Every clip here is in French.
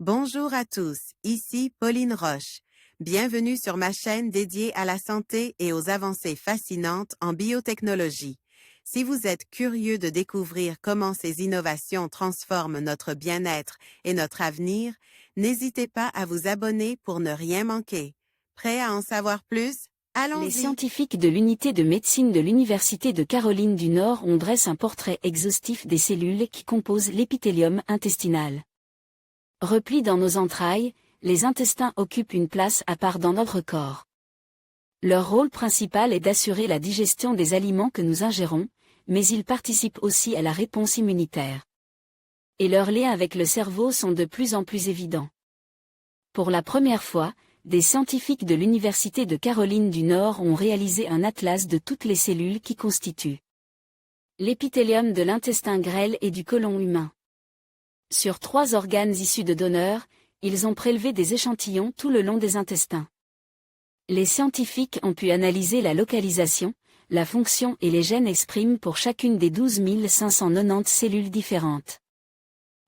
Bonjour à tous, ici Pauline Roche. Bienvenue sur ma chaîne dédiée à la santé et aux avancées fascinantes en biotechnologie. Si vous êtes curieux de découvrir comment ces innovations transforment notre bien-être et notre avenir, n'hésitez pas à vous abonner pour ne rien manquer. Prêt à en savoir plus? Les Allons-y! scientifiques de l'unité de médecine de l'Université de Caroline du Nord ont dressé un portrait exhaustif des cellules qui composent l'épithélium intestinal. Replis dans nos entrailles, les intestins occupent une place à part dans notre corps. Leur rôle principal est d'assurer la digestion des aliments que nous ingérons, mais ils participent aussi à la réponse immunitaire. Et leurs liens avec le cerveau sont de plus en plus évidents. Pour la première fois, des scientifiques de l'Université de Caroline du Nord ont réalisé un atlas de toutes les cellules qui constituent l'épithélium de l'intestin grêle et du côlon humain. Sur 3 organes issus de donneurs, ils ont prélevé des échantillons tout le long des intestins. Les scientifiques ont pu analyser la localisation, la fonction et les gènes exprimés pour chacune des 12 590 cellules différentes.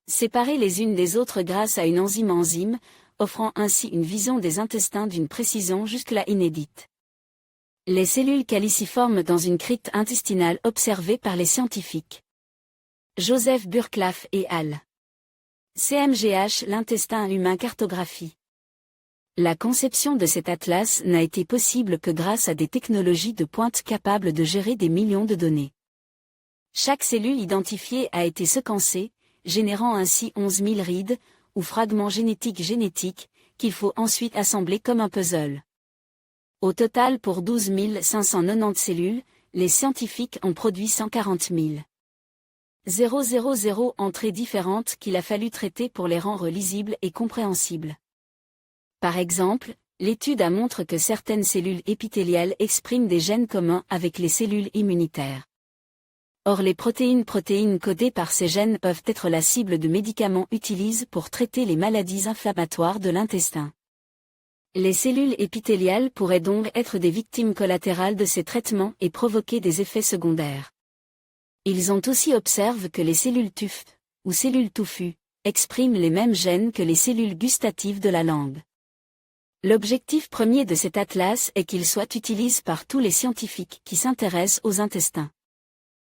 Séparées les unes des autres grâce à une enzyme, offrant ainsi une vision des intestins d'une précision jusque-là inédite. Les cellules caliciformes dans une crypte intestinale observée par les scientifiques Joseph Burklaff et al. CMGH l'intestin humain cartographie. La conception de cet atlas n'a été possible que grâce à des technologies de pointe capables de gérer des millions de données. Chaque cellule identifiée a été séquencée, générant ainsi 11 000 rides, ou fragments génétiques, qu'il faut ensuite assembler comme un puzzle. Au total pour 12 590 cellules, les scientifiques ont produit 140 000 entrées différentes qu'il a fallu traiter pour les rendre lisibles et compréhensibles. Par exemple, l'étude montre que certaines cellules épithéliales expriment des gènes communs avec les cellules immunitaires. Or les protéines codées par ces gènes peuvent être la cible de médicaments utilisés pour traiter les maladies inflammatoires de l'intestin. Les cellules épithéliales pourraient donc être des victimes collatérales de ces traitements et provoquer des effets secondaires. Ils ont aussi observé que les cellules TUF, ou cellules touffues, expriment les mêmes gènes que les cellules gustatives de la langue. L'objectif premier de cet atlas est qu'il soit utilisé par tous les scientifiques qui s'intéressent aux intestins.